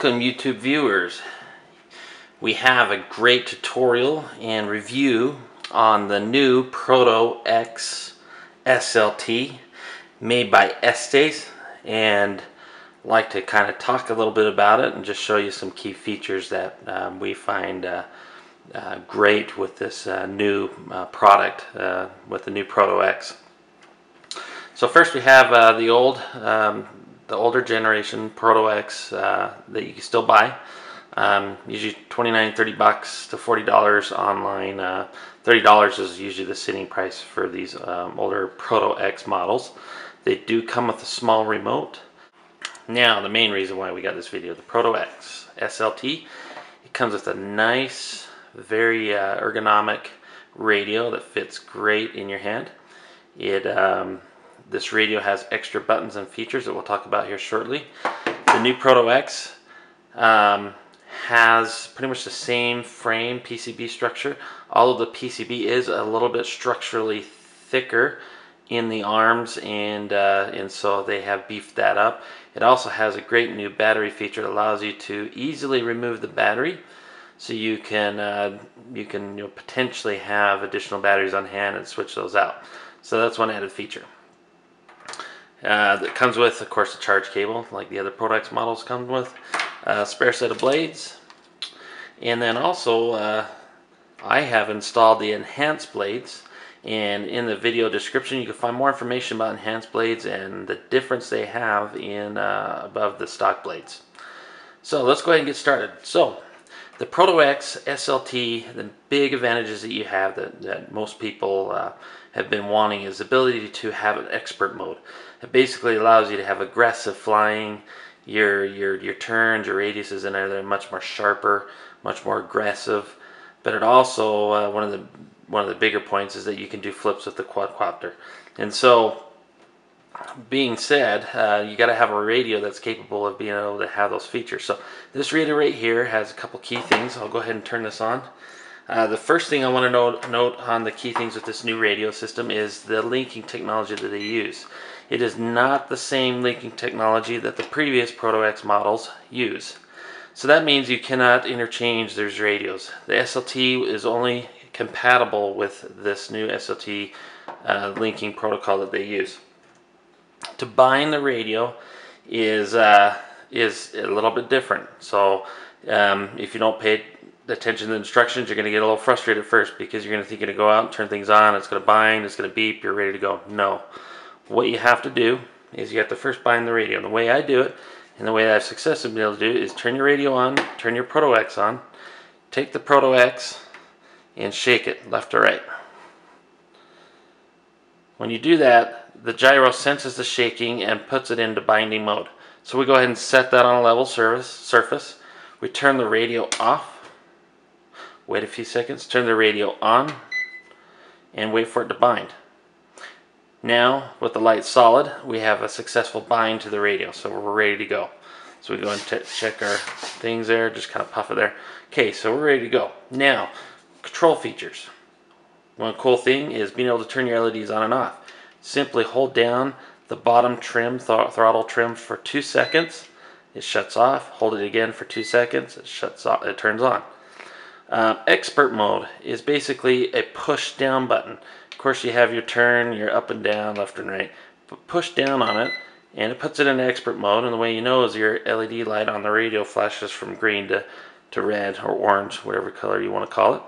Welcome YouTube viewers. We have a great tutorial and review on the new Proto X SLT made by Estes, and I'd like to kind of talk a little bit about it and just show you some key features that we find great with this new product with the new Proto X. So first we have the older generation Proto X that you can still buy. Usually $29, $30 to $40 online. $30 is usually the sitting price for these older Proto X models. They do come with a small remote. Now the main reason why we got this video, the Proto X SLT, it comes with a nice, very ergonomic radio that fits great in your hand. This radio has extra buttons and features that we'll talk about here shortly. The new Proto X has pretty much the same frame PCB structure, although the PCB is a little bit structurally thicker in the arms, and so they have beefed that up. It also has a great new battery feature that allows you to easily remove the battery, so you can potentially have additional batteries on hand and switch those out. So that's one added feature. That comes with, of course, a charge cable like the other Proto X models come with, a spare set of blades, and then also I have installed the enhanced blades, and in the video description you can find more information about enhanced blades and the difference they have in above the stock blades. So let's go ahead and get started. So the Proto X SLT, the big advantages that you have that most people have been wanting is the ability to have an expert mode. It basically allows you to have aggressive flying. Your turns, your radiuses in there, they're much more sharper, much more aggressive. But it also one of the bigger points is that you can do flips with the quadcopter. And so, being said, you got to have a radio that's capable of being able to have those features. So this radio right here has a couple key things. I'll go ahead and turn this on. The first thing I want to note on the key things with this new radio system is the linking technology that they use. It is not the same linking technology that the previous Proto X models use. So that means you cannot interchange those radios. The SLT is only compatible with this new SLT linking protocol that they use. To bind the radio is a little bit different. So if you don't pay attention to the instructions, you're going to get a little frustrated at first because you're going to think you're going to go out and turn things on, it's going to bind, it's going to beep, you're ready to go. No. What you have to do is you have to first bind the radio. And the way I do it, and the way that I've successfully been able to do it, is turn your radio on, turn your Proto X on, take the Proto X and shake it left to right. When you do that, the gyro senses the shaking and puts it into binding mode. So we go ahead and set that on a level surface. We turn the radio off, wait a few seconds, turn the radio on, and wait for it to bind. Now, with the light solid, we have a successful bind to the radio, so we're ready to go. So we go and check our things there, just kind of puff it there. Okay, so we're ready to go. Now, control features. One cool thing is being able to turn your LEDs on and off. Simply hold down the bottom trim, throttle trim for 2 seconds. It shuts off. Hold it again for 2 seconds. It shuts off. It turns on. Expert mode is basically a push down button. Of course, you have your turn, your up and down, left and right. But push down on it, and it puts it in expert mode. And the way you know is your LED light on the radio flashes from green to red or orange, whatever color you want to call it.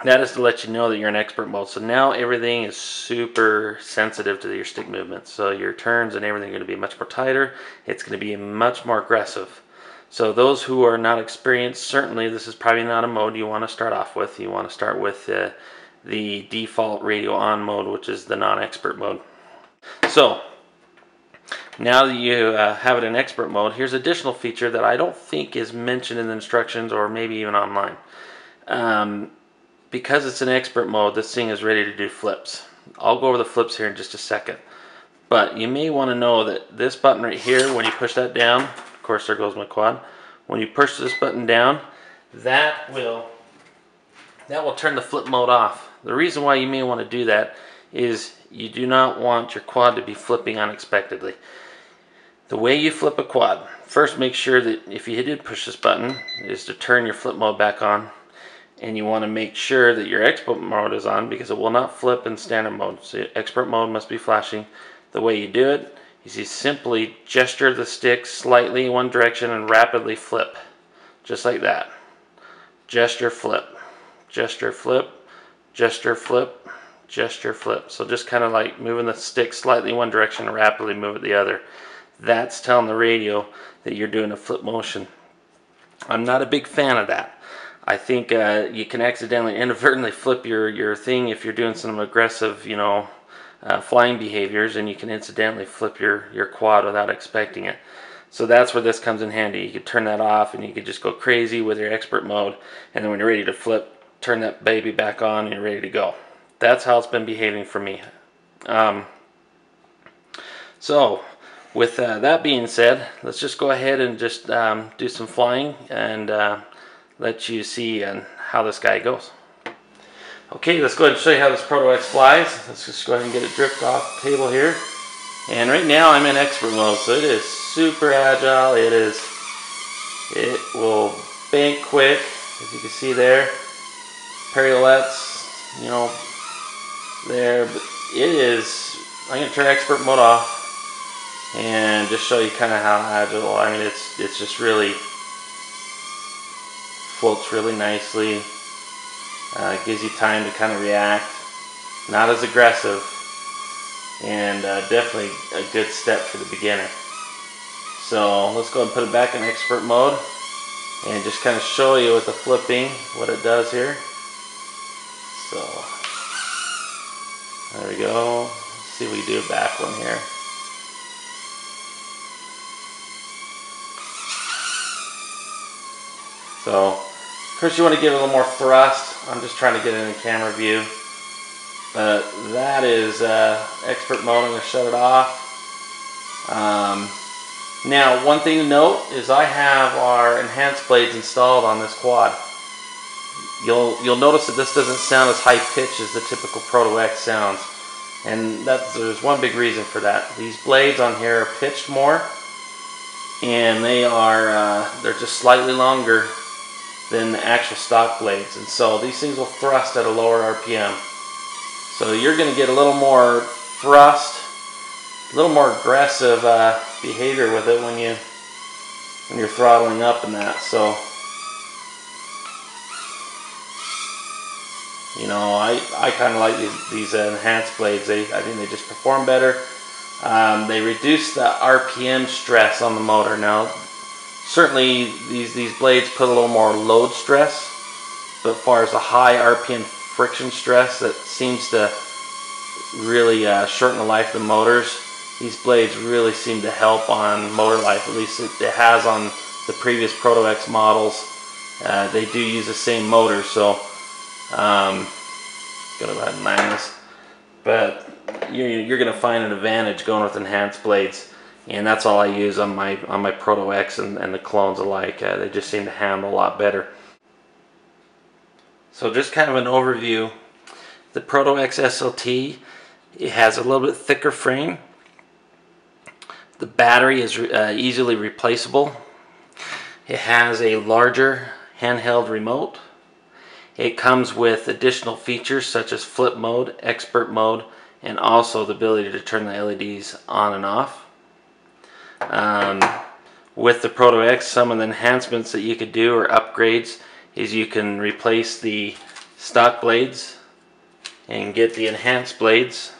That is to let you know that you're in expert mode. So now everything is super sensitive to your stick movements. So your turns and everything are going to be much more tighter. It's going to be much more aggressive. So those who are not experienced, certainly this is probably not a mode you want to start off with. You want to start with the default radio on mode, which is the non-expert mode. So now that you have it in expert mode, here's an additional feature that I don't think is mentioned in the instructions or maybe even online. Because it's in expert mode, this thing is ready to do flips. I'll go over the flips here in just a second. But you may want to know that this button right here, when you push that down, of course there goes my quad, when you push this button down, that will turn the flip mode off. The reason why you may want to do that is you do not want your quad to be flipping unexpectedly. The way you flip a quad, first make sure that if you did push this button, is to turn your flip mode back on. And you want to make sure that your expert mode is on, because it will not flip in standard mode. So expert mode must be flashing. The way you do it is you simply gesture the stick slightly in one direction and rapidly flip. Just like that. Gesture, flip. Gesture, flip. Gesture, flip. Gesture, flip. So just kind of like moving the stick slightly in one direction and rapidly move it the other. That's telling the radio that you're doing a flip motion. I'm not a big fan of that. I think you can accidentally, inadvertently flip your thing if you're doing some aggressive, you know, flying behaviors, and you can incidentally flip your quad without expecting it. So that's where this comes in handy. You could turn that off and you could just go crazy with your expert mode, and then when you're ready to flip, turn that baby back on and you're ready to go. That's how it's been behaving for me. So with that being said, let's just go ahead and just do some flying and let you see how this guy goes. Okay, let's go ahead and show you how this Proto X flies. Let's just go ahead and get it dripped off the table here. And right now I'm in expert mode, so it is super agile. It will bank quick, as you can see there. Pirouettes, you know, there. But it is, I'm going to turn expert mode off and just show you kind of how agile. I mean, it's just really floats really nicely. Gives you time to kind of react. Not as aggressive, and definitely a good step for the beginner. So let's go ahead and put it back in expert mode and just kind of show you with the flipping what it does here. So there we go. Let's see if we can do a back one here. So first you want to give it a little more thrust. I'm just trying to get it in the camera view. But that is expert mode. I'm going to shut it off. Now, one thing to note is I have our enhanced blades installed on this quad. You'll notice that this doesn't sound as high pitched as the typical Proto X sounds, and there's one big reason for that. These blades on here are pitched more, and they're just slightly longer than the actual stock blades, and so these things will thrust at a lower RPM. So you're going to get a little more thrust, a little more aggressive behavior with it when you're throttling up and that. So, you know, I kind of like these enhanced blades. I think they just perform better. They reduce the RPM stress on the motor. Now, certainly these blades put a little more load stress, but as far as the high RPM friction stress that seems to really shorten the life of the motors, these blades really seem to help on motor life. At least it has on the previous Proto X models. They do use the same motor, so gonna go ahead and line this. But you're gonna find an advantage going with enhanced blades, and that's all I use on my Proto X and the clones alike. They just seem to handle a lot better. So just kind of an overview. The Proto X SLT, it has a little bit thicker frame. The battery is easily replaceable. It has a larger handheld remote. It comes with additional features such as flip mode, expert mode, and also the ability to turn the LEDs on and off. With the Proto X, some of the enhancements that you could do or upgrades is you can replace the stock blades and get the enhanced blades,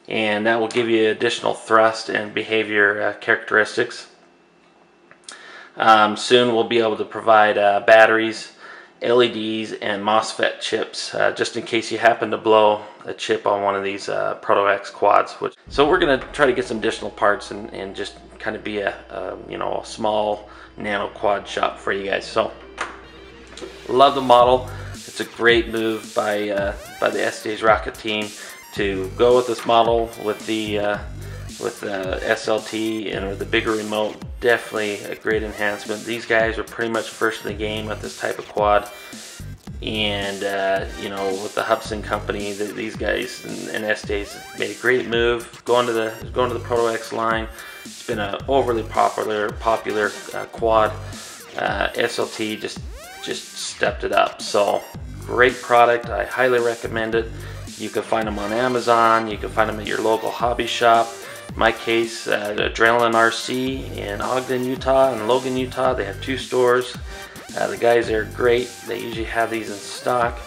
and that will give you additional thrust and behavior characteristics. Soon we'll be able to provide batteries, LEDs, and MOSFET chips, just in case you happen to blow a chip on one of these Proto X quads. So we're going to try to get some additional parts and just kind of be a small nano quad shop for you guys. So love the model. It's a great move by the Estes rocket team to go with this model with the SLT and with the bigger remote. Definitely a great enhancement. These guys are pretty much first in the game with this type of quad, and with the Hubson company, these guys and Estes made a great move going to the Proto X line. It's It's been an overly popular quad. SLT just stepped it up. So great product. I highly recommend it. You can find them on Amazon. You can find them at your local hobby shop. In my case, Adrenaline RC in Ogden, Utah and Logan, Utah. They have 2 stores. The guys are great. They usually have these in stock.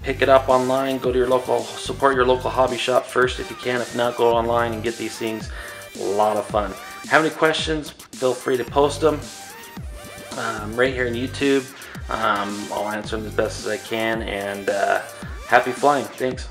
Pick it up online. Go to your local, support your local hobby shop first if you can. If not, go online and get these things. A lot of fun. Have any questions? Feel free to post them right here on YouTube. I'll answer them as best as I can. And happy flying. Thanks.